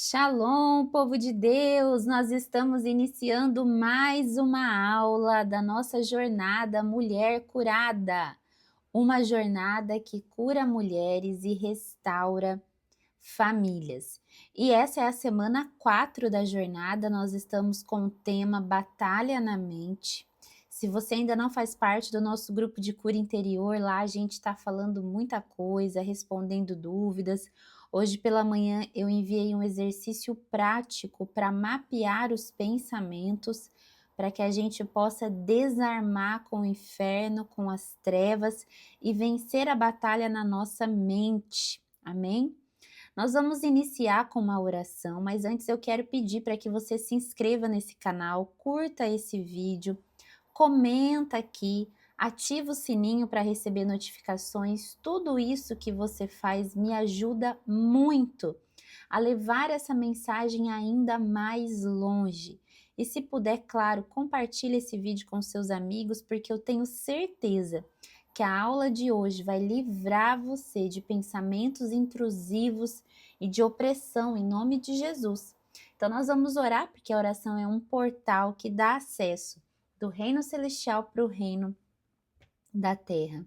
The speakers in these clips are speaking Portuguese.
Shalom, povo de Deus! Nós estamos iniciando mais uma aula da nossa jornada Mulher Curada. Uma jornada que cura mulheres e restaura famílias. E essa é a semana 4 da jornada, nós estamos com o tema Batalha na Mente. Se você ainda não faz parte do nosso grupo de cura interior, lá a gente está falando muita coisa, respondendo dúvidas. Hoje pela manhã eu enviei um exercício prático para mapear os pensamentos, para que a gente possa desarmar com o inferno, com as trevas e vencer a batalha na nossa mente. Amém? Nós vamos iniciar com uma oração, mas antes eu quero pedir para que você se inscreva nesse canal, curta esse vídeo, comenta aqui, ativa o sininho para receber notificações. Tudo isso que você faz me ajuda muito a levar essa mensagem ainda mais longe. E se puder, claro, compartilhe esse vídeo com seus amigos, porque eu tenho certeza que a aula de hoje vai livrar você de pensamentos intrusivos e de opressão em nome de Jesus. Então nós vamos orar, porque a oração é um portal que dá acesso do reino celestial para o reino da terra.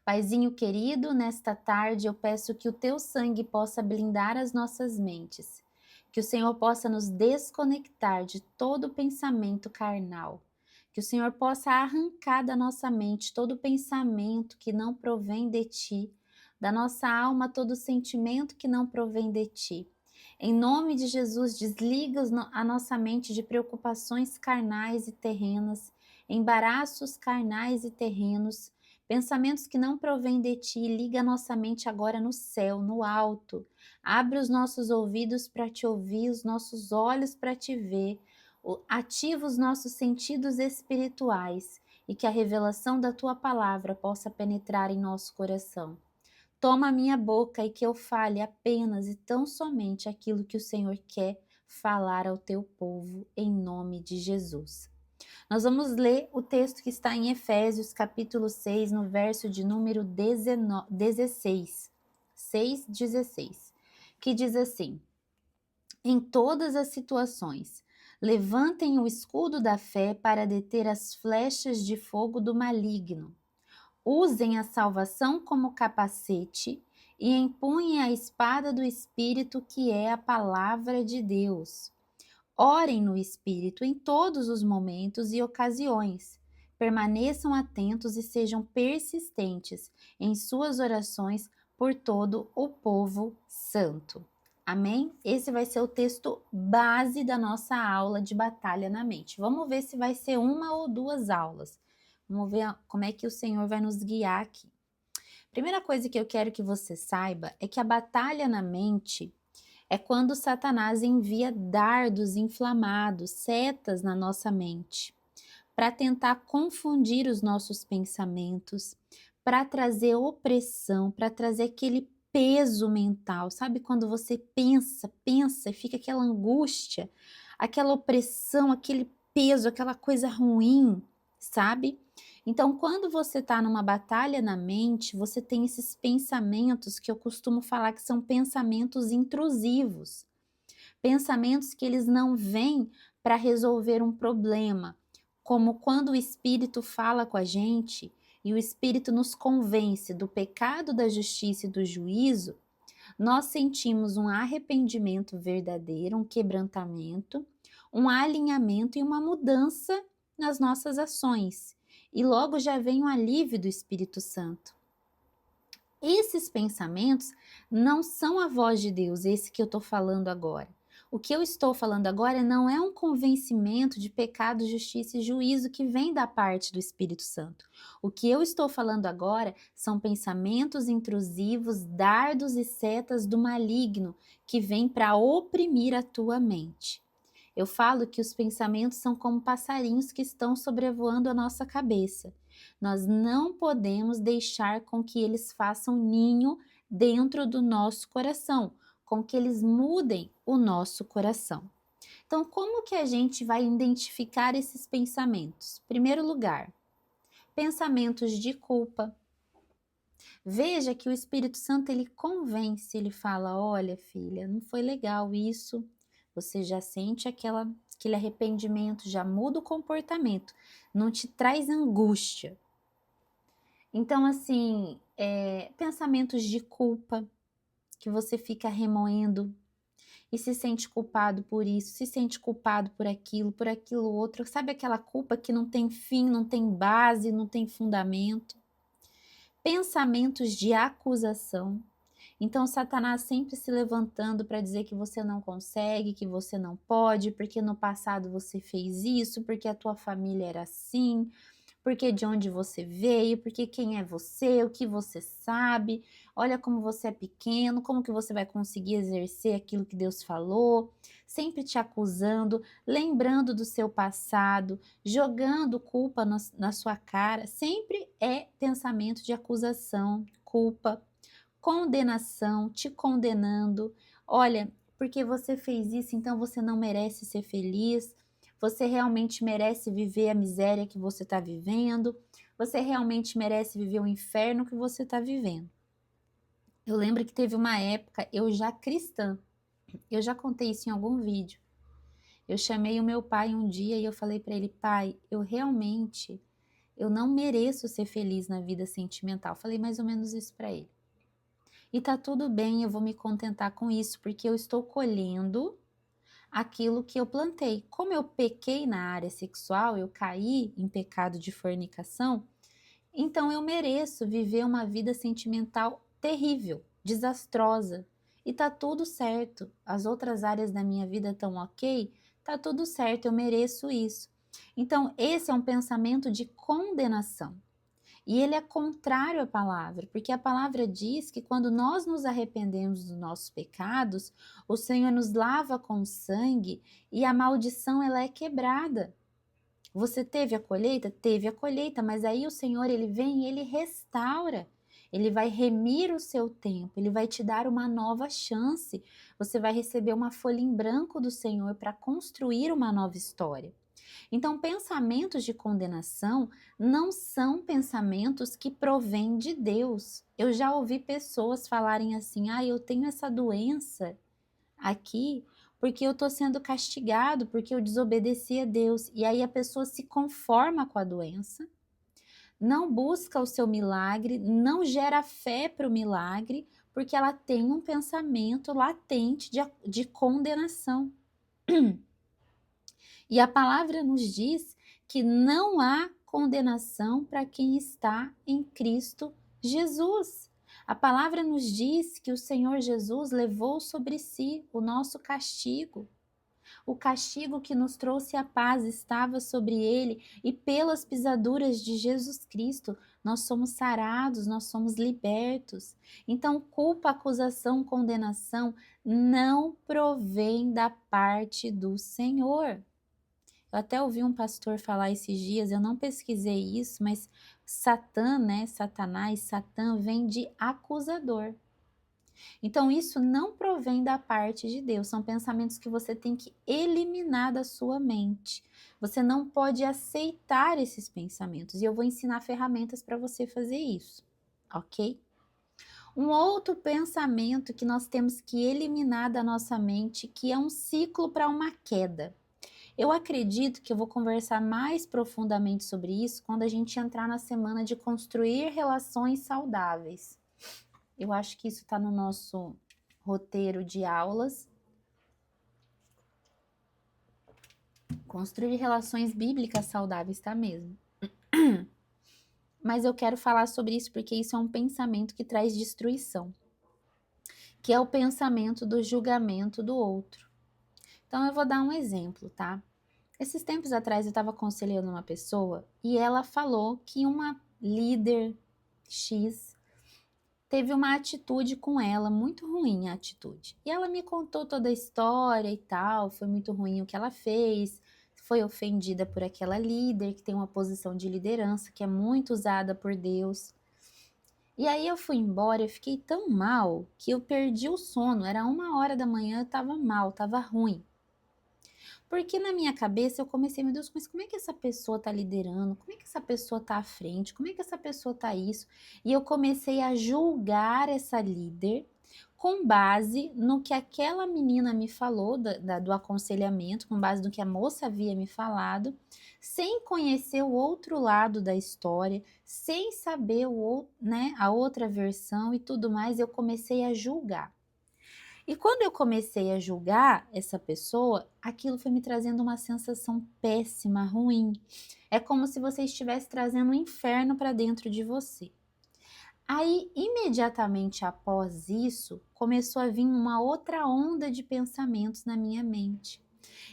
Paizinho querido, nesta tarde eu peço que o teu sangue possa blindar as nossas mentes, que o Senhor possa nos desconectar de todo pensamento carnal, que o Senhor possa arrancar da nossa mente todo pensamento que não provém de ti, da nossa alma todo sentimento que não provém de ti. Em nome de Jesus, desliga a nossa mente de preocupações carnais e terrenas, embaraços carnais e terrenos, pensamentos que não provêm de ti. Liga a nossa mente agora no céu, no alto. Abre os nossos ouvidos para te ouvir, os nossos olhos para te ver. Ativa os nossos sentidos espirituais e que a revelação da tua palavra possa penetrar em nosso coração. Toma a minha boca e que eu fale apenas e tão somente aquilo que o Senhor quer falar ao teu povo, em nome de Jesus. Nós vamos ler o texto que está em Efésios, capítulo 6, no verso de número 16, 6:16, que diz assim: em todas as situações, levantem o escudo da fé para deter as flechas de fogo do maligno. Usem a salvação como capacete e empunhem a espada do Espírito, que é a palavra de Deus. Orem no Espírito em todos os momentos e ocasiões. Permaneçam atentos e sejam persistentes em suas orações por todo o povo santo. Amém? Esse vai ser o texto base da nossa aula de batalha na mente. Vamos ver se vai ser uma ou duas aulas. Vamos ver como é que o Senhor vai nos guiar aqui. Primeira coisa que eu quero que você saiba é que a batalha na mente é quando Satanás envia dardos inflamados, setas na nossa mente, para tentar confundir os nossos pensamentos, para trazer opressão, para trazer aquele peso mental. Sabe quando você pensa e fica aquela angústia, aquela opressão, aquele peso, aquela coisa ruim, sabe? Então, quando você está numa batalha na mente, você tem esses pensamentos que eu costumo falar que são pensamentos intrusivos. Pensamentos que eles não vêm para resolver um problema, como quando o Espírito fala com a gente e o Espírito nos convence do pecado, da justiça e do juízo, nós sentimos um arrependimento verdadeiro, um quebrantamento, um alinhamento e uma mudança nas nossas ações. E logo já vem o alívio do Espírito Santo. Esses pensamentos não são a voz de Deus, esse que eu estou falando agora. O que eu estou falando agora não é um convencimento de pecado, justiça e juízo que vem da parte do Espírito Santo. O que eu estou falando agora são pensamentos intrusivos, dardos e setas do maligno que vêm para oprimir a tua mente. Eu falo que os pensamentos são como passarinhos que estão sobrevoando a nossa cabeça. Nós não podemos deixar com que eles façam ninho dentro do nosso coração, com que eles mudem o nosso coração. Então, como que a gente vai identificar esses pensamentos? Em primeiro lugar, pensamentos de culpa, Veja que o Espírito Santo ele convence, ele fala: olha, filha, não foi legal isso. Você já sente aquele arrependimento, já muda o comportamento, não te traz angústia. Então, assim, pensamentos de culpa que você fica remoendo e se sente culpado por isso, se sente culpado por aquilo outro. Sabe aquela culpa que não tem fim, não tem base, não tem fundamento? Pensamentos de acusação. Então, Satanás sempre se levantando para dizer que você não consegue, que você não pode, porque no passado você fez isso, porque a tua família era assim, porque de onde você veio, porque quem é você, o que você sabe, olha como você é pequeno, como que você vai conseguir exercer aquilo que Deus falou, sempre te acusando, lembrando do seu passado, jogando culpa na sua cara, sempre é pensamento de acusação, culpa, condenação, te condenando. Olha, porque você fez isso, então você não merece ser feliz. Você realmente merece viver a miséria que você está vivendo. Você realmente merece viver o inferno que você está vivendo. Eu lembro que teve uma época, eu já cristã, eu já contei isso em algum vídeo. Eu chamei o meu pai um dia e eu falei para ele: pai, eu não mereço ser feliz na vida sentimental. Falei mais ou menos isso para ele. E tá tudo bem, eu vou me contentar com isso, porque eu estou colhendo aquilo que eu plantei. Como eu pequei na área sexual, eu caí em pecado de fornicação, então eu mereço viver uma vida sentimental terrível, desastrosa. E tá tudo certo. As outras áreas da minha vida estão ok, tá tudo certo, eu mereço isso. Então, esse é um pensamento de condenação. E ele é contrário à palavra, porque a palavra diz que quando nós nos arrependemos dos nossos pecados, o Senhor nos lava com sangue e a maldição ela é quebrada. Você teve a colheita? Teve a colheita, mas aí o Senhor ele vem e ele restaura. Ele vai remir o seu tempo, ele vai te dar uma nova chance. Você vai receber uma folha em branco do Senhor para construir uma nova história. Então, pensamentos de condenação não são pensamentos que provêm de Deus. Eu já ouvi pessoas falarem assim: ah, eu tenho essa doença aqui porque eu estou sendo castigado, porque eu desobedeci a Deus. E aí a pessoa se conforma com a doença, não busca o seu milagre, não gera fé para o milagre, porque ela tem um pensamento latente de condenação. E a palavra nos diz que não há condenação para quem está em Cristo Jesus. A palavra nos diz que o Senhor Jesus levou sobre si o nosso castigo. O castigo que nos trouxe a paz estava sobre ele, e pelas pisaduras de Jesus Cristo nós somos sarados, nós somos libertos. Então, culpa, acusação, condenação não provém da parte do Senhor. Eu até ouvi um pastor falar esses dias, eu não pesquisei isso, mas Satã, né, Satanás, Satã vem de acusador. Então isso não provém da parte de Deus, são pensamentos que você tem que eliminar da sua mente. Você não pode aceitar esses pensamentos e eu vou ensinar ferramentas para você fazer isso, ok? Um outro pensamento que nós temos que eliminar da nossa mente, que é um ciclo para uma queda. Eu acredito que eu vou conversar mais profundamente sobre isso quando a gente entrar na semana de construir relações saudáveis. Eu acho que isso está no nosso roteiro de aulas. Construir relações bíblicas saudáveis, tá mesmo? Mas eu quero falar sobre isso porque isso é um pensamento que traz destruição, que é o pensamento do julgamento do outro. Então eu vou dar um exemplo, tá? Esses tempos atrás eu estava aconselhando uma pessoa e ela falou que uma líder X teve uma atitude com ela, muito ruim a atitude. E ela me contou toda a história e tal, foi muito ruim o que ela fez, foi ofendida por aquela líder que tem uma posição de liderança que é muito usada por Deus. E aí eu fui embora, eu fiquei tão mal que eu perdi o sono, era 1h da manhã, eu estava mal, estava ruim. Porque na minha cabeça eu comecei, meu Deus, mas como é que essa pessoa está liderando? Como é que essa pessoa está à frente? Como é que essa pessoa está isso? E eu comecei a julgar essa líder com base no que aquela menina me falou, do aconselhamento, com base no que a moça havia me falado, sem conhecer o outro lado da história, sem saber né, a outra versão e tudo mais, eu comecei a julgar. E quando eu comecei a julgar essa pessoa, aquilo foi me trazendo uma sensação péssima, ruim. É como se você estivesse trazendo um inferno para dentro de você. Aí, imediatamente após isso, começou a vir uma outra onda de pensamentos na minha mente.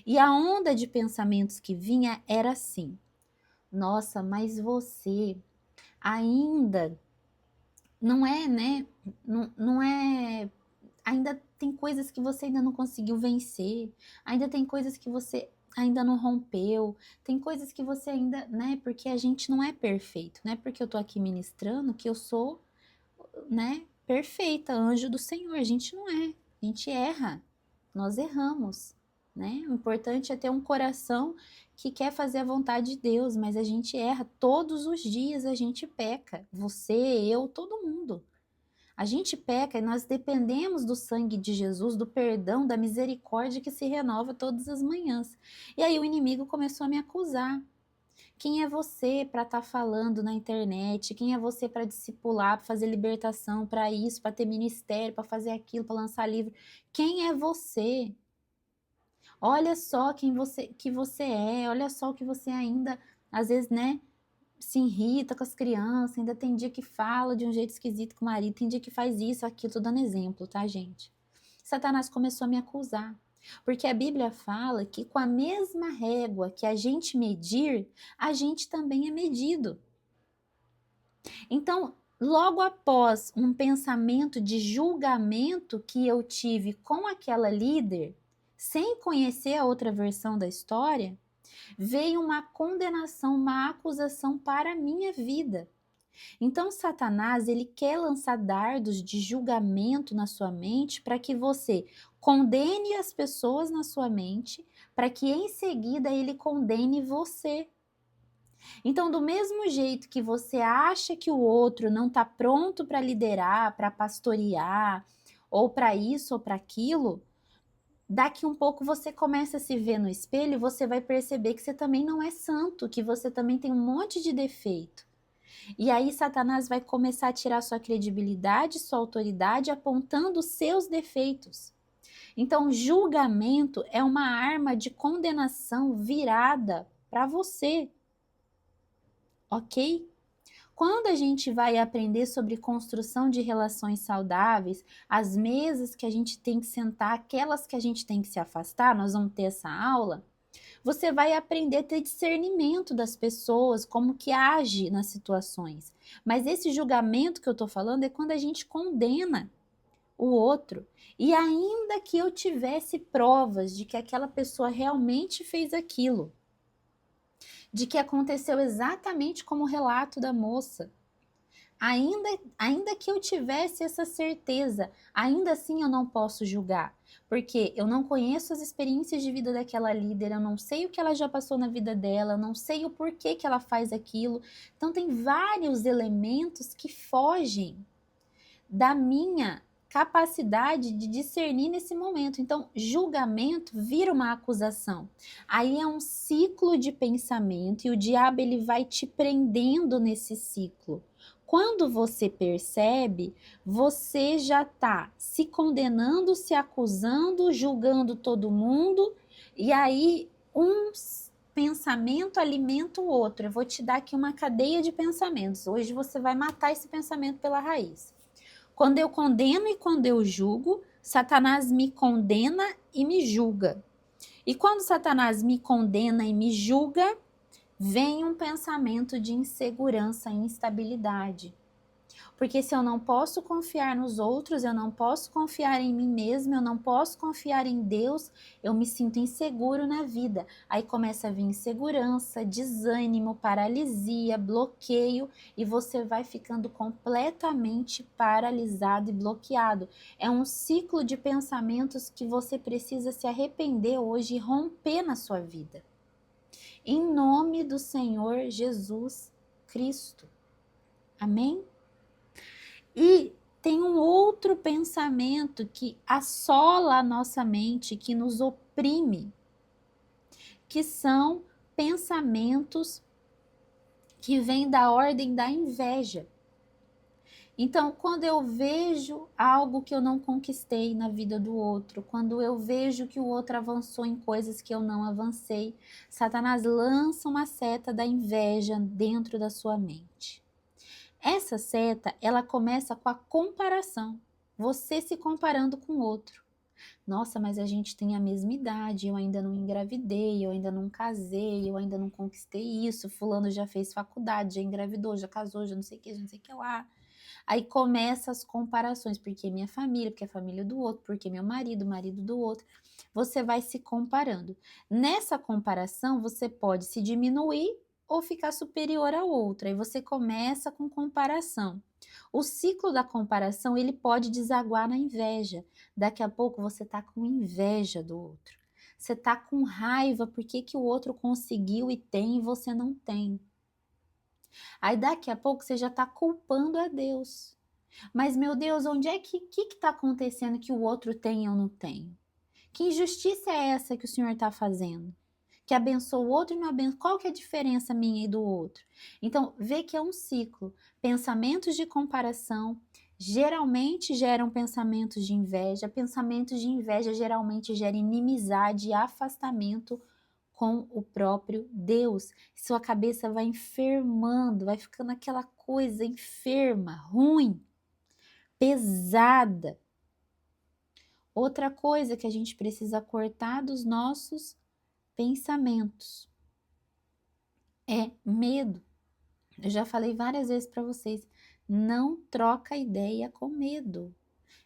E a onda de pensamentos que vinha era assim: nossa, mas você ainda não é, né? Não é. Ainda tem coisas que você ainda não conseguiu vencer, ainda tem coisas que você ainda não rompeu, tem coisas que você ainda, né? Porque a gente não é perfeito, não é porque eu tô aqui ministrando que eu sou, né, perfeita, anjo do Senhor. A gente não é, a gente erra, nós erramos, né? O importante é ter um coração que quer fazer a vontade de Deus, mas a gente erra todos os dias, a gente peca, você, eu, todo mundo. A gente peca e nós dependemos do sangue de Jesus, do perdão, da misericórdia que se renova todas as manhãs. E aí o inimigo começou a me acusar. Quem é você para estar falando na internet? Quem é você para discipular, para fazer libertação, para isso, para ter ministério, para fazer aquilo, para lançar livro? Quem é você? Olha só que você é, olha só o que você ainda, às vezes, né, se irrita com as crianças, ainda tem dia que fala de um jeito esquisito com o marido, tem dia que faz isso, aquilo, tô dando exemplo, tá, gente? Satanás começou a me acusar, porque a Bíblia fala que com a mesma régua que a gente medir, a gente também é medido. Então, logo após um pensamento de julgamento que eu tive com aquela líder, sem conhecer a outra versão da história, veio uma condenação, uma acusação para a minha vida. Então, Satanás, ele quer lançar dardos de julgamento na sua mente para que você condene as pessoas na sua mente, para que em seguida ele condene você. Então, do mesmo jeito que você acha que o outro não está pronto para liderar, para pastorear, ou para isso ou para aquilo, daqui um pouco você começa a se ver no espelho e você vai perceber que você também não é santo, que você também tem um monte de defeito. E aí Satanás vai começar a tirar sua credibilidade, sua autoridade, apontando os seus defeitos. Então, julgamento é uma arma de condenação virada para você, ok? Quando a gente vai aprender sobre construção de relações saudáveis, as mesas que a gente tem que sentar, aquelas que a gente tem que se afastar, nós vamos ter essa aula, você vai aprender a ter discernimento das pessoas, como que age nas situações. Mas esse julgamento que eu estou falando é quando a gente condena o outro. E ainda que eu tivesse provas de que aquela pessoa realmente fez aquilo, de que aconteceu exatamente como o relato da moça, ainda que eu tivesse essa certeza, ainda assim eu não posso julgar, porque eu não conheço as experiências de vida daquela líder, eu não sei o que ela já passou na vida dela, eu não sei o porquê que ela faz aquilo. Então tem vários elementos que fogem da minha capacidade de discernir nesse momento. Então, julgamento vira uma acusação. Aí é um ciclo de pensamento e o diabo ele vai te prendendo nesse ciclo. Quando você percebe, você já está se condenando, se acusando, julgando todo mundo, e aí um pensamento alimenta o outro. Eu vou te dar aqui uma cadeia de pensamentos. Hoje você vai matar esse pensamento pela raiz. Quando eu condeno e quando eu julgo, Satanás me condena e me julga. E quando Satanás me condena e me julga, vem um pensamento de insegurança e instabilidade. Porque se eu não posso confiar nos outros, eu não posso confiar em mim mesma, eu não posso confiar em Deus, eu me sinto inseguro na vida. Aí começa a vir insegurança, desânimo, paralisia, bloqueio e você vai ficando completamente paralisado e bloqueado. É um ciclo de pensamentos que você precisa se arrepender hoje e romper na sua vida. Em nome do Senhor Jesus Cristo. Amém? E tem um outro pensamento que assola a nossa mente, que nos oprime, que são pensamentos que vêm da ordem da inveja. Então, quando eu vejo algo que eu não conquistei na vida do outro, quando eu vejo que o outro avançou em coisas que eu não avancei, Satanás lança uma seta da inveja dentro da sua mente. Essa seta, ela começa com a comparação. Você se comparando com o outro. Nossa, mas a gente tem a mesma idade, eu ainda não engravidei, eu ainda não casei, eu ainda não conquistei isso, fulano já fez faculdade, já engravidou, já casou, já não sei o que, já não sei o que lá. Aí começa as comparações, porque minha família, porque a família do outro, porque meu marido, o marido do outro. Você vai se comparando. Nessa comparação, você pode se diminuir ou ficar superior ao outro. Aí você começa com comparação. O ciclo da comparação, ele pode desaguar na inveja. Daqui a pouco você tá com inveja do outro. Você tá com raiva porque que o outro conseguiu e tem e você não tem. Aí daqui a pouco você já está culpando a Deus. Mas meu Deus, onde é que está acontecendo que o outro tem e eu não tenho? Que injustiça é essa que o Senhor está fazendo? Que abençoa o outro e não abençoa. Qual que é a diferença minha e do outro? Então, vê que é um ciclo. Pensamentos de comparação geralmente geram pensamentos de inveja. Pensamentos de inveja geralmente geram inimizade e afastamento com o próprio Deus. Sua cabeça vai enfermando, vai ficando aquela coisa enferma, ruim, pesada. Outra coisa que a gente precisa cortar dos nossos pensamentos é medo. Eu já falei várias vezes para vocês, não troca ideia com medo.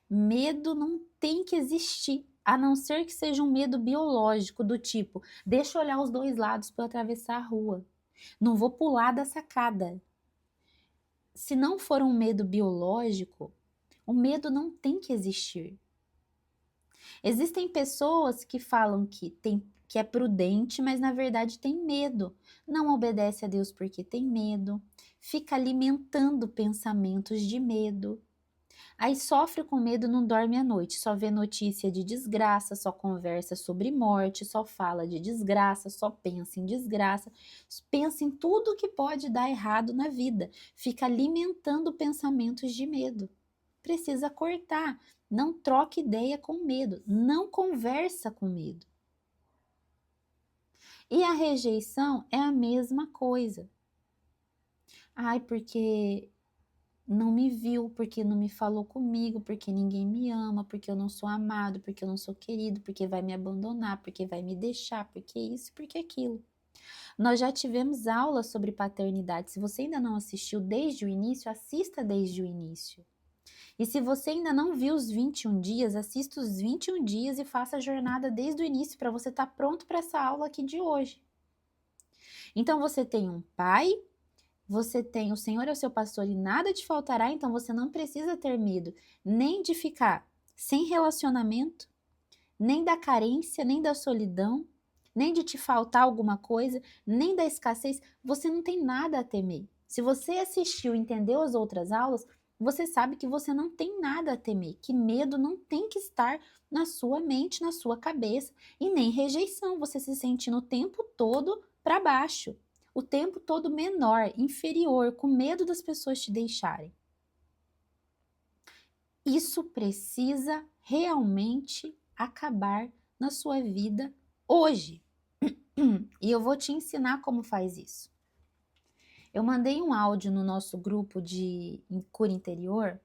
Medo não tem que existir, a não ser que seja um medo biológico, do tipo, deixa eu olhar os dois lados para eu atravessar a rua. Não vou pular da sacada. Se não for um medo biológico, o medo não tem que existir. Existem pessoas que falam que é prudente, mas na verdade tem medo. Não obedece a Deus porque tem medo, fica alimentando pensamentos de medo. Aí sofre com medo, não dorme à noite, só vê notícia de desgraça, só conversa sobre morte, só fala de desgraça, só pensa em desgraça, pensa em tudo que pode dar errado na vida, fica alimentando pensamentos de medo. Precisa cortar, não troque ideia com medo, não conversa com medo. E a rejeição é a mesma coisa. Ai, porque não me viu, porque não me falou comigo, porque ninguém me ama, porque eu não sou amado, porque eu não sou querido, porque vai me abandonar, porque vai me deixar, porque isso, porque aquilo. Nós já tivemos aula sobre paternidade. Se você ainda não assistiu desde o início, assista desde o início. E se você ainda não viu os 21 dias, assista os 21 dias e faça a jornada desde o início para você estar pronto para essa aula aqui de hoje. Então você tem um pai, você tem o Senhor é o seu pastor e nada te faltará, então você não precisa ter medo nem de ficar sem relacionamento, nem da carência, nem da solidão, nem de te faltar alguma coisa, nem da escassez. Você não tem nada a temer. Se você assistiu e entendeu as outras aulas, você sabe que você não tem nada a temer, que medo não tem que estar na sua mente, na sua cabeça, e nem rejeição, você se sentindo o tempo todo para baixo, o tempo todo menor, inferior, com medo das pessoas te deixarem. Isso precisa realmente acabar na sua vida hoje. E eu vou te ensinar como faz isso. Eu mandei um áudio no nosso grupo de cura interior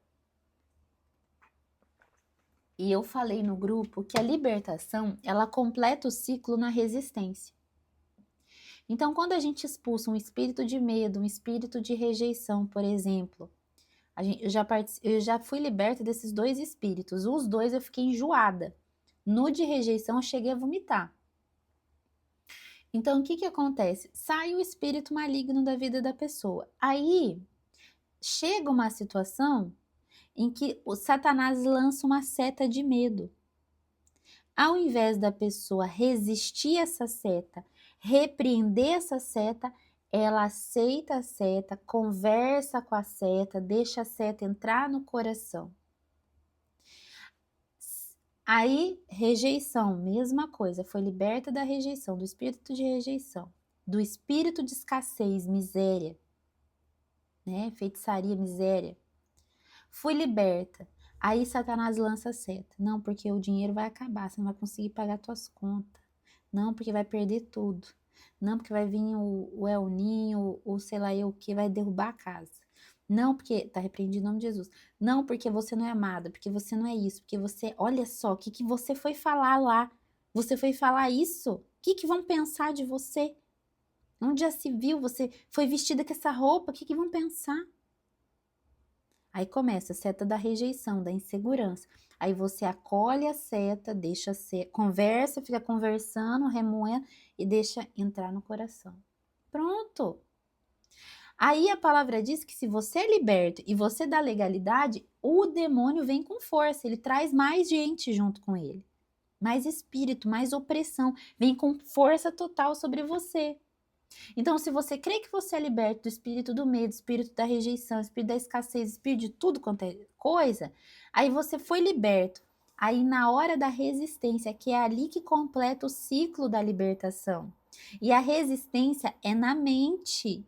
e eu falei no grupo que a libertação, ela completa o ciclo na resistência. Então, quando a gente expulsa um espírito de medo, um espírito de rejeição, por exemplo, Eu já fui liberta desses dois espíritos. Os dois eu fiquei enjoada. No de rejeição eu cheguei a vomitar. Então, o que que acontece? Sai o espírito maligno da vida da pessoa. Aí, chega uma situação em que o Satanás lança uma seta de medo. Ao invés da pessoa resistir a essa seta, repreender essa seta, ela aceita a seta, conversa com a seta, deixa a seta entrar no coração. Aí, rejeição, mesma coisa, foi liberta da rejeição, do espírito de rejeição, do espírito de escassez, miséria, né? Feitiçaria, miséria. Fui liberta. Aí Satanás lança a seta. Não, porque o dinheiro vai acabar, você não vai conseguir pagar suas contas. Não, porque vai perder tudo. Não, porque vai vir o El Ninho, ou sei lá eu o que, vai derrubar a casa. Não, porque, tá repreendido em nome de Jesus. Não, porque você não é amada, porque você não é isso, porque você, olha só, o que você foi falar lá? Você foi falar isso? O que vão pensar de você? Onde já se viu? Você foi vestida com essa roupa, o que vão pensar? Aí começa a seta da rejeição, da insegurança. Aí você acolhe a seta, deixa ser, conversa, fica conversando, remoendo e deixa entrar no coração. Pronto. Aí a palavra diz que se você é liberto e você dá legalidade, o demônio vem com força, ele traz mais gente junto com ele. Mais espírito, mais opressão, vem com força total sobre você. Então, se você crê que você é liberto do espírito do medo, espírito da rejeição, espírito da escassez, espírito de tudo quanto é coisa, aí você foi liberto. Aí, na hora da resistência, que é ali que completa o ciclo da libertação. E a resistência é na mente.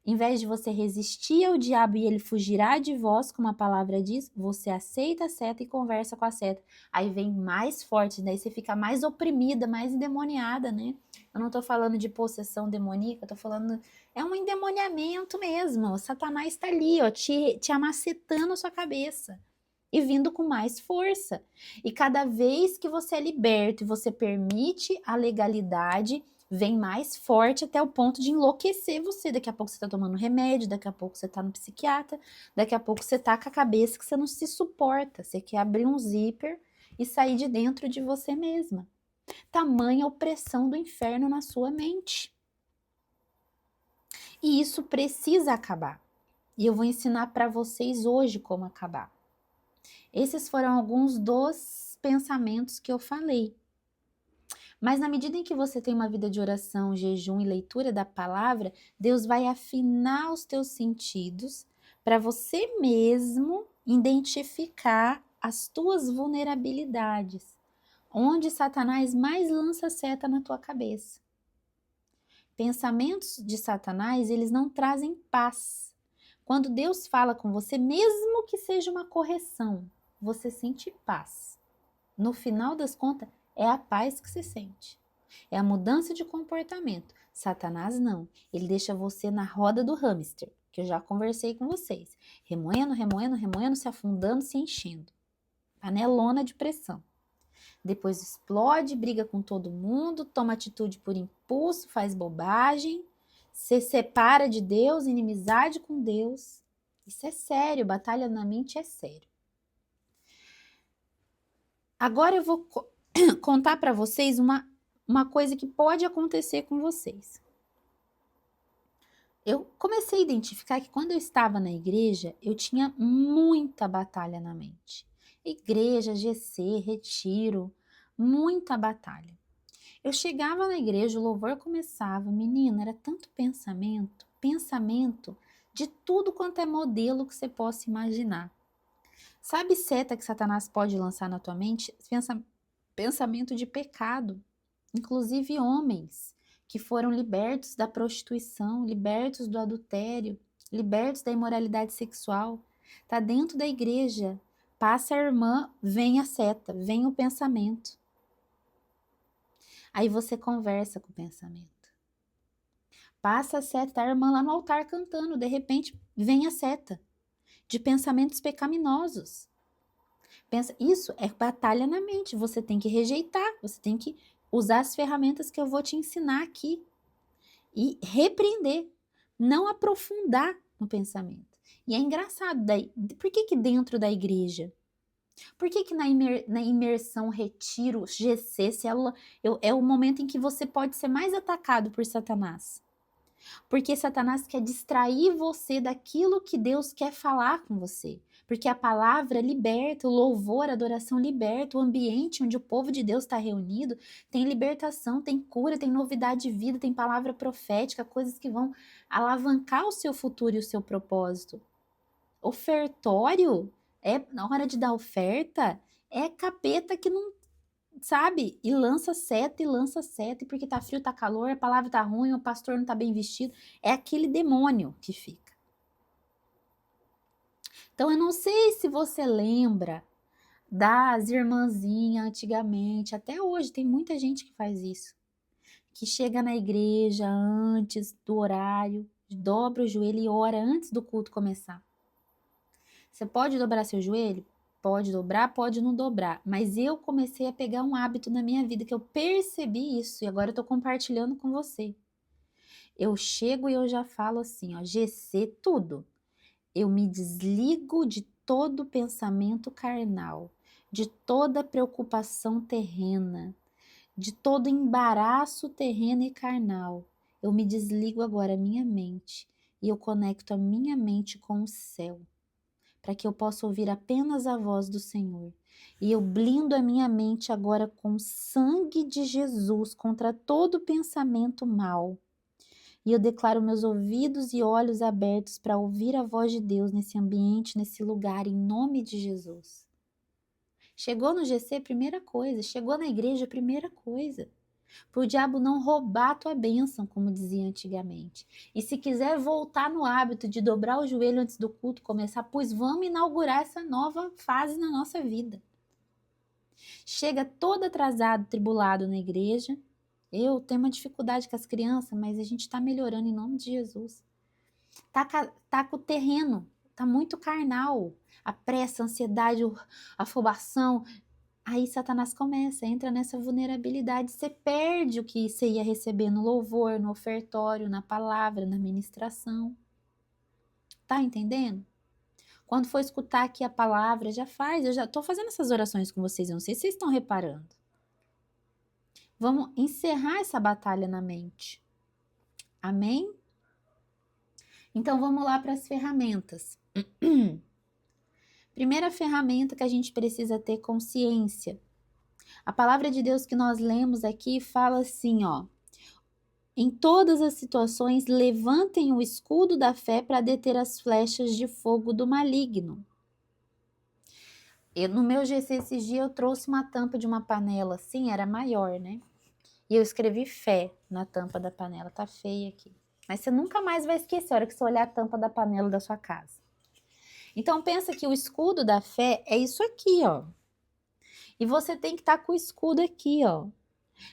Em vez de você resistir ao diabo e ele fugirá de vós, como a palavra diz, você aceita a seta e conversa com a seta. Aí vem mais forte, daí você fica mais oprimida, mais endemoniada, né? Eu não tô falando de possessão demoníaca, eu tô falando... É um endemoniamento mesmo. O Satanás tá ali, ó, te amacetando a sua cabeça. E vindo com mais força. E cada vez que você é liberto e você permite a legalidade, vem mais forte até o ponto de enlouquecer você. Daqui a pouco você tá tomando remédio, daqui a pouco você tá no psiquiatra, daqui a pouco você tá com a cabeça que você não se suporta. Você quer abrir um zíper e sair de dentro de você mesma. Tamanha opressão do inferno na sua mente. E isso precisa acabar. E eu vou ensinar para vocês hoje como acabar. Esses foram alguns dos pensamentos que eu falei. Mas na medida em que você tem uma vida de oração, jejum e leitura da palavra, Deus vai afinar os teus sentidos para você mesmo identificar as tuas vulnerabilidades, onde Satanás mais lança seta na tua cabeça. Pensamentos de Satanás, eles não trazem paz. Quando Deus fala com você, mesmo que seja uma correção, você sente paz. No final das contas, é a paz que se sente. É a mudança de comportamento. Satanás não. Ele deixa você na roda do hamster, que eu já conversei com vocês. Remoendo, remoendo, remoendo, se afundando, se enchendo. Panelona de pressão. Depois explode, briga com todo mundo, toma atitude por impulso, faz bobagem, se separa de Deus, inimizade com Deus. Isso é sério, batalha na mente é sério. Agora eu vou contar para vocês uma coisa que pode acontecer com vocês. Eu comecei a identificar que quando eu estava na igreja, eu tinha muita batalha na mente. Igreja, GC, retiro, muita batalha. Eu chegava na igreja, o louvor começava, menina, era tanto pensamento de tudo quanto é modelo que você possa imaginar. Sabe seta que Satanás pode lançar na tua mente? Pensamento de pecado, inclusive homens que foram libertos da prostituição, libertos do adultério, libertos da imoralidade sexual. Tá dentro da igreja, passa a irmã, vem a seta, vem o pensamento. Aí você conversa com o pensamento. Passa a seta, a irmã lá no altar cantando, de repente vem a seta de pensamentos pecaminosos. Isso é batalha na mente, você tem que rejeitar, você tem que usar as ferramentas que eu vou te ensinar aqui e repreender, não aprofundar no pensamento. E é engraçado, por que dentro da igreja? Por que na imersão, retiro, GC, célula, é o momento em que você pode ser mais atacado por Satanás? Porque Satanás quer distrair você daquilo que Deus quer falar com você. Porque a palavra liberta, o louvor, a adoração liberta, o ambiente onde o povo de Deus está reunido tem libertação, tem cura, tem novidade de vida, tem palavra profética, coisas que vão alavancar o seu futuro e o seu propósito. Ofertório, na hora de dar oferta, é capeta que não sabe, e lança seta, e porque tá frio, tá calor, a palavra tá ruim, o pastor não tá bem vestido, é aquele demônio que fica. Então eu não sei se você lembra das irmãzinhas antigamente, até hoje tem muita gente que faz isso, que chega na igreja antes do horário, dobra o joelho e ora antes do culto começar. Você pode dobrar seu joelho? Pode dobrar, pode não dobrar. Mas eu comecei a pegar um hábito na minha vida que eu percebi isso e agora eu tô compartilhando com você. Eu chego e eu já falo assim, ó, GC tudo. Eu me desligo de todo pensamento carnal, de toda preocupação terrena, de todo embaraço terreno e carnal. Eu me desligo agora a minha mente e eu conecto a minha mente com o céu, para que eu possa ouvir apenas a voz do Senhor. E eu blindo a minha mente agora com o sangue de Jesus contra todo pensamento mau. E eu declaro meus ouvidos e olhos abertos para ouvir a voz de Deus nesse ambiente, nesse lugar, em nome de Jesus. Chegou no GC, primeira coisa. Chegou na igreja, primeira coisa. Para o diabo não roubar a tua bênção, como dizia antigamente. E se quiser voltar no hábito de dobrar o joelho antes do culto começar, pois vamos inaugurar essa nova fase na nossa vida. Chega todo atrasado, tribulado na igreja. Eu tenho uma dificuldade com as crianças, mas a gente está melhorando em nome de Jesus. Tá com o terreno, tá muito carnal. A pressa, a ansiedade, a afobação. Aí Satanás entra nessa vulnerabilidade, você perde o que você ia receber no louvor, no ofertório, na palavra, na ministração. Tá entendendo? Quando for escutar aqui a palavra, eu já tô fazendo essas orações com vocês, eu não sei se vocês estão reparando. Vamos encerrar essa batalha na mente. Amém? Então vamos lá para as ferramentas. Primeira ferramenta que a gente precisa ter consciência. A palavra de Deus que nós lemos aqui fala assim, ó. Em todas as situações, levantem o escudo da fé para deter as flechas de fogo do maligno. No meu GC esses dias eu trouxe uma tampa de uma panela assim, era maior, né? E eu escrevi fé na tampa da panela, tá feia aqui. Mas você nunca mais vai esquecer a hora que você olhar a tampa da panela da sua casa. Então pensa que o escudo da fé é isso aqui, ó. E você tem que estar com o escudo aqui, ó.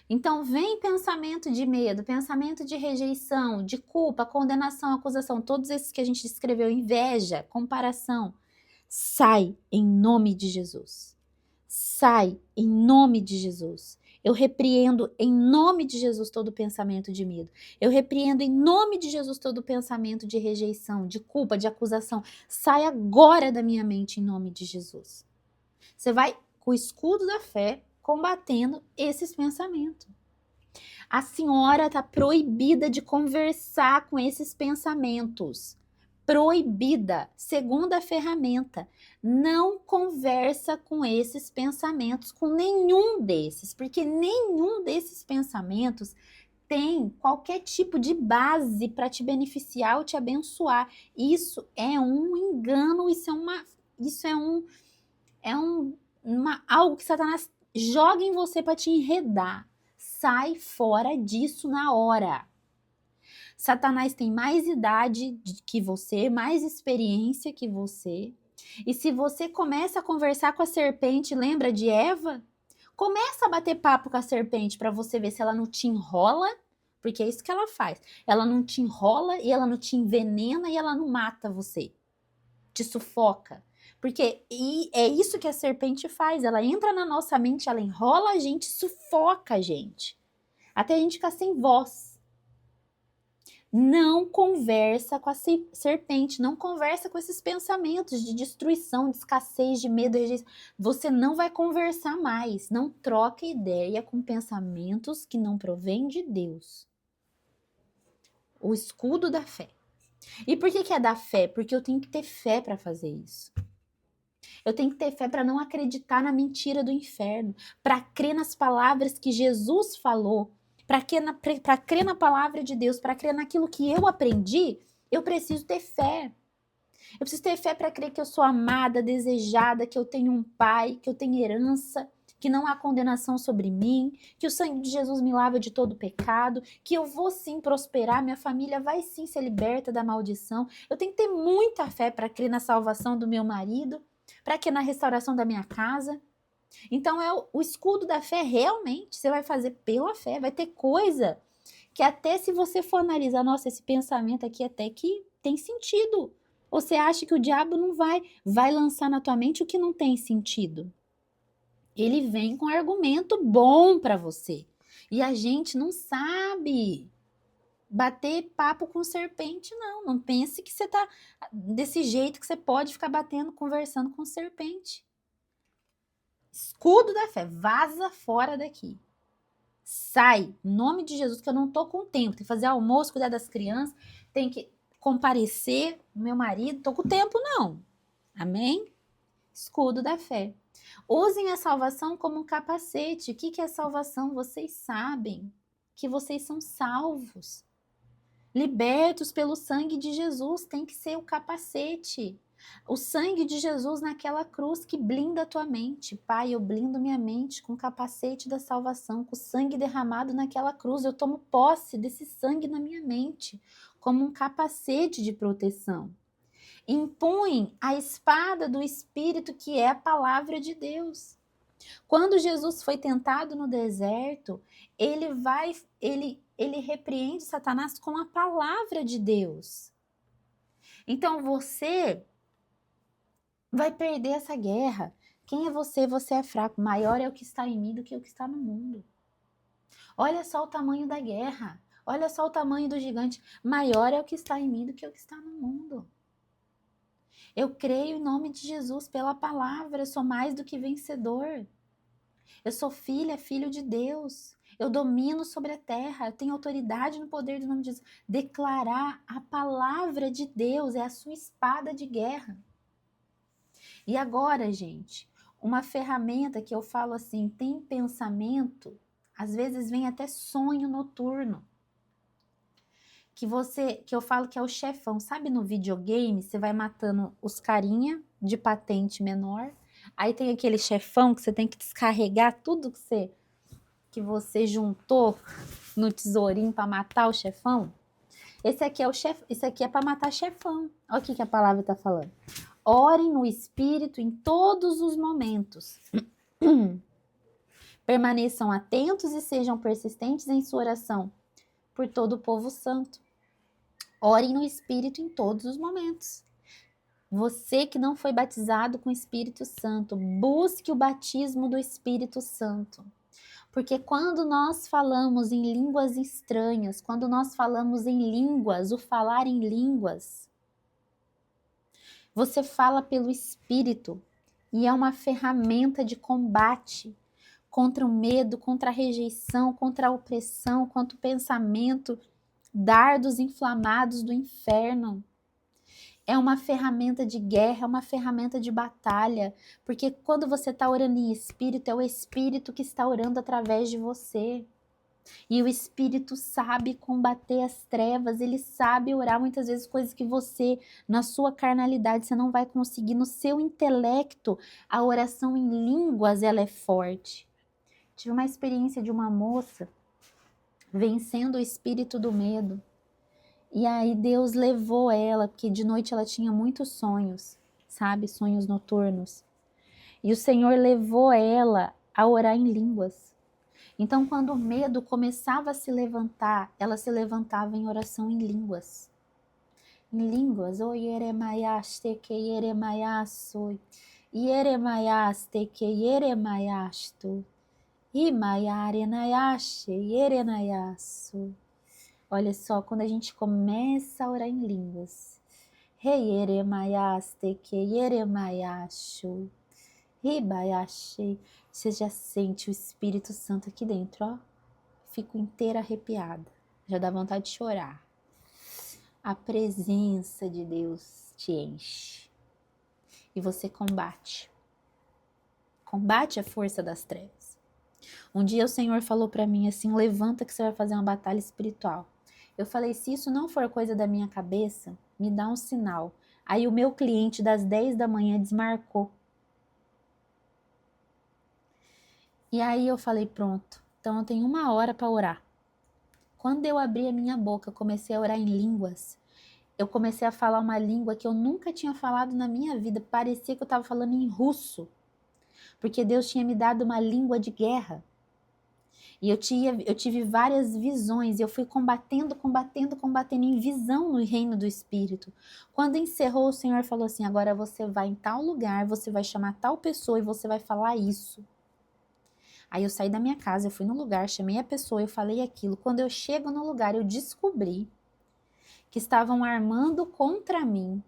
Então vem pensamento de medo, pensamento de rejeição, de culpa, condenação, acusação, todos esses que a gente descreveu, inveja, comparação. Sai em nome de Jesus. Sai em nome de Jesus. Eu repreendo em nome de Jesus todo pensamento de medo. Eu repreendo em nome de Jesus todo pensamento de rejeição, de culpa, de acusação. Sai agora da minha mente em nome de Jesus. Você vai com o escudo da fé combatendo esses pensamentos. A senhora está proibida de conversar com esses pensamentos. Proibida. Segunda ferramenta, não conversa com esses pensamentos, com nenhum desses, porque nenhum desses pensamentos tem qualquer tipo de base para te beneficiar ou te abençoar. Isso é um engano, algo que Satanás joga em você para te enredar. Sai fora disso na hora. Satanás tem mais idade que você, mais experiência que você. E se você começa a conversar com a serpente, lembra de Eva? Começa a bater papo com a serpente para você ver se ela não te enrola, porque é isso que ela faz. Ela não te enrola e ela não te envenena e ela não mata você. Te sufoca. Porque é isso que a serpente faz. Ela entra na nossa mente, ela enrola a gente, sufoca a gente. Até a gente ficar sem voz. Não conversa com a serpente, não conversa com esses pensamentos de destruição, de escassez, de medo, de rejeição. Você não vai conversar mais, não troca ideia com pensamentos que não provêm de Deus. O escudo da fé. E por que é da fé? Porque eu tenho que ter fé para fazer isso. Eu tenho que ter fé para não acreditar na mentira do inferno, para crer nas palavras que Jesus falou, para crer na palavra de Deus, para crer naquilo que eu aprendi, eu preciso ter fé. Eu preciso ter fé para crer que eu sou amada, desejada, que eu tenho um pai, que eu tenho herança, que não há condenação sobre mim, que o sangue de Jesus me lava de todo pecado, que eu vou sim prosperar, minha família vai sim ser liberta da maldição. Eu tenho que ter muita fé para crer na salvação do meu marido, para crer na restauração da minha casa. Então é o escudo da fé, realmente, você vai fazer pela fé, vai ter coisa que até se você for analisar, nossa, esse pensamento aqui até que tem sentido. Ou você acha que o diabo não vai lançar na tua mente o que não tem sentido? Ele vem com argumento bom para você. E a gente não sabe bater papo com serpente, não. Não pense que você tá desse jeito que você pode ficar batendo, conversando com serpente. Escudo da fé, vaza fora daqui. Sai, em nome de Jesus, que eu não tô com tempo. Tem que fazer almoço, cuidar das crianças, tem que comparecer, meu marido, tô com tempo não. Amém? Escudo da fé. Usem a salvação como um capacete. O que é salvação? Vocês sabem que vocês são salvos. Libertos pelo sangue de Jesus, tem que ser o capacete. O sangue de Jesus naquela cruz que blinda a tua mente. Pai, eu blindo minha mente com o capacete da salvação, com o sangue derramado naquela cruz. Eu tomo posse desse sangue na minha mente, como um capacete de proteção. Impõe a espada do Espírito, que é a palavra de Deus. Quando Jesus foi tentado no deserto, ele repreende Satanás com a palavra de Deus. Então você vai perder essa guerra. Quem é você? Você é fraco. Maior é o que está em mim do que o que está no mundo. Olha só o tamanho da guerra. Olha só o tamanho do gigante. Maior é o que está em mim do que o que está no mundo. Eu creio em nome de Jesus pela palavra. Eu sou mais do que vencedor. Eu sou filha, filho de Deus. Eu domino sobre a terra. Eu tenho autoridade no poder do nome de Jesus. Declarar a palavra de Deus é a sua espada de guerra. E agora, gente, uma ferramenta que eu falo assim, tem pensamento, às vezes vem até sonho noturno. Que eu falo que é o chefão. Sabe no videogame, você vai matando os carinha de patente menor, aí tem aquele chefão que você tem que descarregar tudo que você juntou no tesourinho para matar o chefão. Esse aqui é o chefe, isso aqui é para matar chefão. Olha o que a palavra está falando. Orem no Espírito em todos os momentos. Permaneçam atentos e sejam persistentes em sua oração por todo o povo santo. Orem no Espírito em todos os momentos. Você que não foi batizado com o Espírito Santo, busque o batismo do Espírito Santo. Porque quando nós falamos em línguas estranhas, quando nós falamos em línguas, o falar em línguas, você fala pelo Espírito e é uma ferramenta de combate contra o medo, contra a rejeição, contra a opressão, contra o pensamento, dardos inflamados do inferno. É uma ferramenta de guerra, é uma ferramenta de batalha, porque quando você está orando em espírito, é o Espírito que está orando através de você. E o Espírito sabe combater as trevas, ele sabe orar muitas vezes coisas que você, na sua carnalidade, você não vai conseguir. No seu intelecto, a oração em línguas, ela é forte. Tive uma experiência de uma moça vencendo o espírito do medo. E aí Deus levou ela, porque de noite ela tinha muitos sonhos, sabe? Sonhos noturnos. E o Senhor levou ela a orar em línguas. Então, quando o medo começava a se levantar, ela se levantava em oração em línguas. Em línguas. O Yeremaiaste que Yeremaiasso. Yeremaiaste que Yeremaiasto. Imaiarenaiaste Yerenaiasso. Olha só, quando a gente começa a orar em línguas, Reieremaiaste que Yeremaiachu, Ribayashi, você já sente o Espírito Santo aqui dentro, ó. Fico inteira arrepiada, já dá vontade de chorar. A presença de Deus te enche e você combate a força das trevas. Um dia o Senhor falou para mim assim, levanta que você vai fazer uma batalha espiritual. Eu falei, se isso não for coisa da minha cabeça, me dá um sinal. Aí o meu cliente das 10 da manhã desmarcou. E aí eu falei, pronto, então eu tenho 1 hora para orar. Quando eu abri a minha boca, comecei a orar em línguas. Eu comecei a falar uma língua que eu nunca tinha falado na minha vida. Parecia que eu estava falando em russo. Porque Deus tinha me dado uma língua de guerra. E eu tive várias visões, e eu fui combatendo em visão no reino do Espírito. Quando encerrou, o Senhor falou assim, agora você vai em tal lugar, você vai chamar tal pessoa e você vai falar isso. Aí eu saí da minha casa, eu fui no lugar, chamei a pessoa, eu falei aquilo. Quando eu chego no lugar, eu descobri que estavam armando contra mim.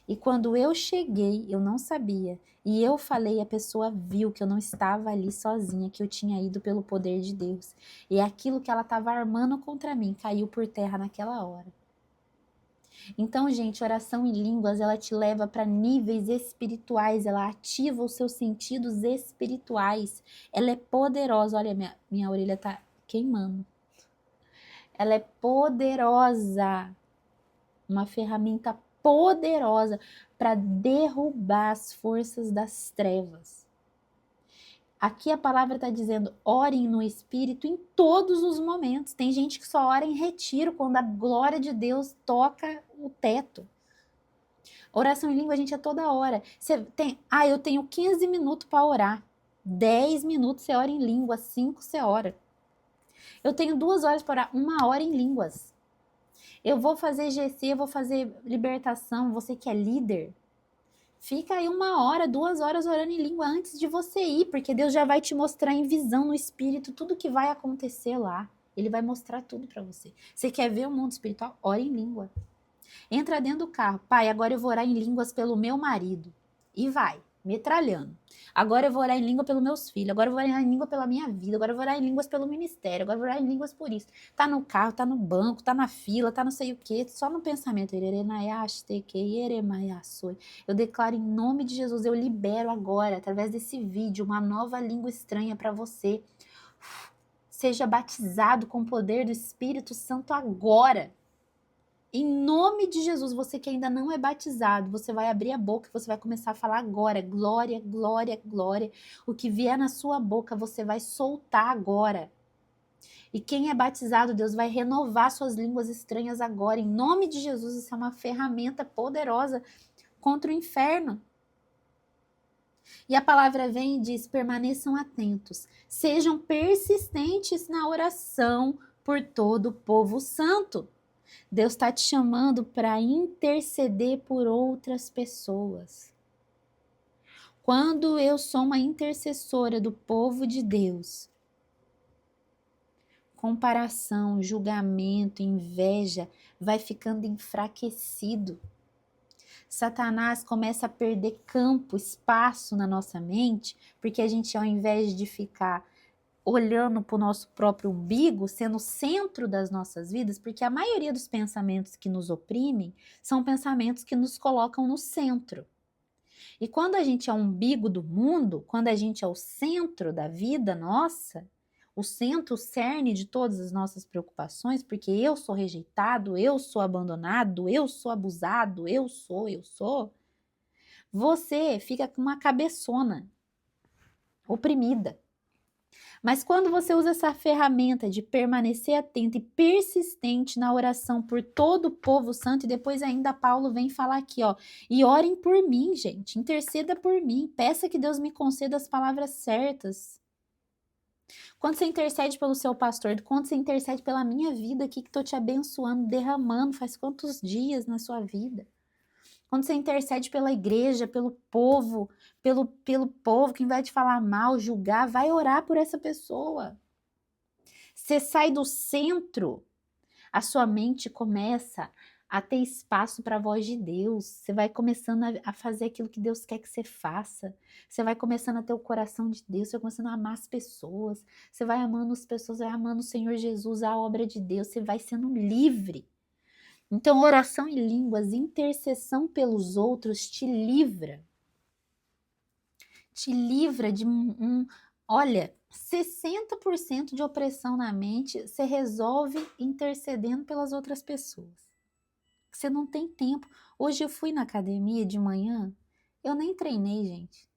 E quando eu cheguei, eu não sabia. E eu falei, a pessoa viu que eu não estava ali sozinha, que eu tinha ido pelo poder de Deus. E aquilo que ela estava armando contra mim caiu por terra naquela hora. Então, gente, oração em línguas, ela te leva para níveis espirituais, ela ativa os seus sentidos espirituais. Ela é poderosa. Olha, minha orelha tá queimando. Ela é poderosa. Uma ferramenta poderosa para derrubar as forças das trevas. Aqui a palavra está dizendo, orem no Espírito em todos os momentos. Tem gente que só ora em retiro, quando a glória de Deus toca o teto. Oração em língua, a gente, é toda hora. Eu tenho 15 minutos para orar. 10 minutos você ora em língua, 5 você ora. Eu tenho 2 horas para orar, 1 hora em línguas. Eu vou fazer GC, eu vou fazer libertação, você que é líder. Fica aí 1 hora, 2 horas orando em língua antes de você ir, porque Deus já vai te mostrar em visão no Espírito tudo que vai acontecer lá. Ele vai mostrar tudo para você. Você quer ver o mundo espiritual? Ore em língua. Entra dentro do carro. Pai, agora eu vou orar em línguas pelo meu marido. E vai, metralhando. Agora eu vou orar em língua pelos meus filhos. Agora eu vou orar em língua pela minha vida. Agora eu vou orar em línguas pelo ministério. Agora eu vou orar em línguas por isso. Tá no carro, tá no banco, tá na fila, tá não sei o quê. Só no pensamento. Eu declaro em nome de Jesus, eu libero agora, através desse vídeo, uma nova língua estranha para você. Seja batizado com o poder do Espírito Santo agora. Em nome de Jesus, você que ainda não é batizado, você vai abrir a boca e você vai começar a falar agora, glória, glória, glória. O que vier na sua boca, você vai soltar agora. E quem é batizado, Deus vai renovar suas línguas estranhas agora. Em nome de Jesus, isso é uma ferramenta poderosa contra o inferno. E a palavra vem e diz, permaneçam atentos, sejam persistentes na oração por todo o povo santo. Deus está te chamando para interceder por outras pessoas. Quando eu sou uma intercessora do povo de Deus, comparação, julgamento, inveja vai ficando enfraquecido. Satanás começa a perder campo, espaço na nossa mente, porque a gente, ao invés de ficar olhando para o nosso próprio umbigo, sendo o centro das nossas vidas, porque a maioria dos pensamentos que nos oprimem são pensamentos que nos colocam no centro. E quando a gente é o umbigo do mundo, quando a gente é o centro da vida nossa, o centro, o cerne de todas as nossas preocupações, porque eu sou rejeitado, eu sou abandonado, eu sou abusado, eu sou, você fica com uma cabeçona oprimida. Mas quando você usa essa ferramenta de permanecer atento e persistente na oração por todo o povo santo, e depois ainda Paulo vem falar aqui, ó, e orem por mim, gente, interceda por mim, peça que Deus me conceda as palavras certas. Quando você intercede pelo seu pastor, quando você intercede pela minha vida aqui, que estou te abençoando, derramando, faz quantos dias na sua vida? Quando você intercede pela igreja, pelo povo que vai te falar mal, julgar, vai orar por essa pessoa. Você sai do centro A sua mente começa a ter espaço para a voz de Deus. Você vai começando a fazer aquilo que Deus quer que você faça. Você vai começando a ter o coração de Deus, você vai começando a amar as pessoas. Você vai amando as pessoas, vai amando o Senhor Jesus, a obra de Deus. Você vai sendo livre. Então, oração em línguas, intercessão pelos outros te livra. Te livra de olha, 60% de opressão na mente você resolve intercedendo pelas outras pessoas. Você não tem tempo. Hoje eu fui na academia de manhã, eu nem treinei, gente.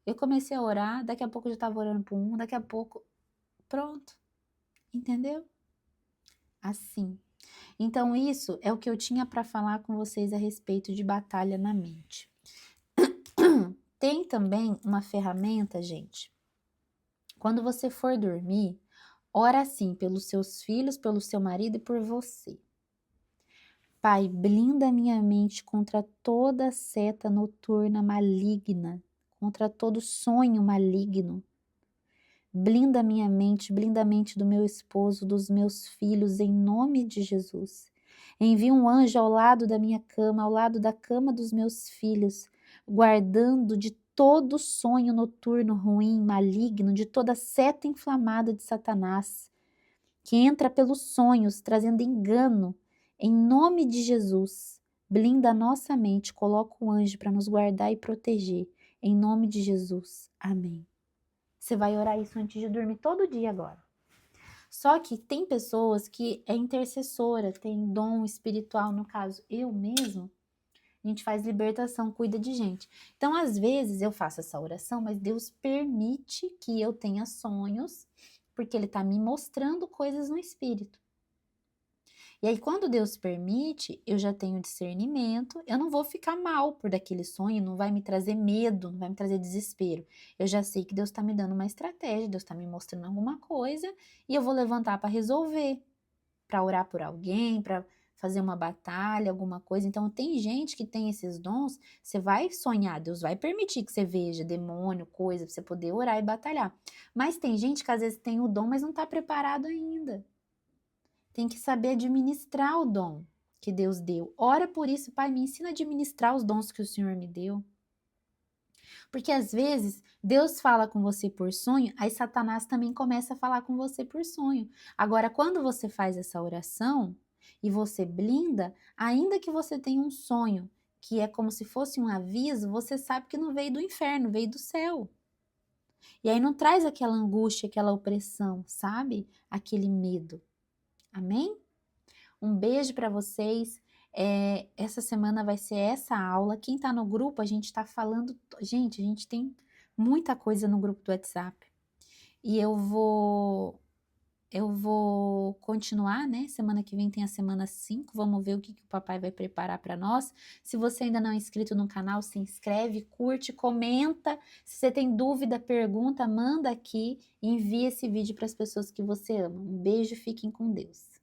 Eu comecei a orar, daqui a pouco eu já estava orando por um, daqui a pouco, pronto. Entendeu? Assim. Então isso é o que eu tinha para falar com vocês a respeito de batalha na mente. Tem também uma ferramenta, gente. Quando você for dormir, ora assim pelos seus filhos, pelo seu marido e por você. Pai, blinda minha mente contra toda seta noturna maligna, contra todo sonho maligno. Blinda minha mente, blinda a mente do meu esposo, dos meus filhos, em nome de Jesus. Envia um anjo ao lado da minha cama, ao lado da cama dos meus filhos, guardando de todo sonho noturno ruim, maligno, de toda seta inflamada de Satanás, que entra pelos sonhos, trazendo engano. Em nome de Jesus, blinda a nossa mente, coloca o anjo para nos guardar e proteger. Em nome de Jesus. Amém. Você vai orar isso antes de dormir todo dia agora. Só que tem pessoas que é intercessora, tem dom espiritual, no caso, eu mesmo, a gente faz libertação, cuida de gente. Então, às vezes, eu faço essa oração, mas Deus permite que eu tenha sonhos, porque Ele está me mostrando coisas no espírito. E aí, quando Deus permite, eu já tenho discernimento, eu não vou ficar mal por daquele sonho, não vai me trazer medo, não vai me trazer desespero. Eu já sei que Deus está me dando uma estratégia, Deus está me mostrando alguma coisa, e eu vou levantar para resolver, para orar por alguém, para fazer uma batalha, alguma coisa. Então, tem gente que tem esses dons, você vai sonhar, Deus vai permitir que você veja demônio, coisa, para você poder orar e batalhar. Mas tem gente que às vezes tem o dom, mas não está preparado ainda. Tem que saber administrar o dom que Deus deu. Ora por isso, Pai, me ensina a administrar os dons que o Senhor me deu. Porque às vezes Deus fala com você por sonho, aí Satanás também começa a falar com você por sonho. Agora, quando você faz essa oração e você blinda, ainda que você tenha um sonho que é como se fosse um aviso, você sabe que não veio do inferno, veio do céu. E aí não traz aquela angústia, aquela opressão, sabe? Aquele medo. Amém? Um beijo para vocês. Essa semana vai ser essa aula. Quem está no grupo, a gente está falando. Gente, a gente tem muita coisa no grupo do WhatsApp. E eu vou continuar, né? Semana que vem tem a semana 5. Vamos ver o que o papai vai preparar para nós. Se você ainda não é inscrito no canal, se inscreve, curte, comenta. Se você tem dúvida, pergunta, manda aqui e envia esse vídeo para as pessoas que você ama. Um beijo, fiquem com Deus.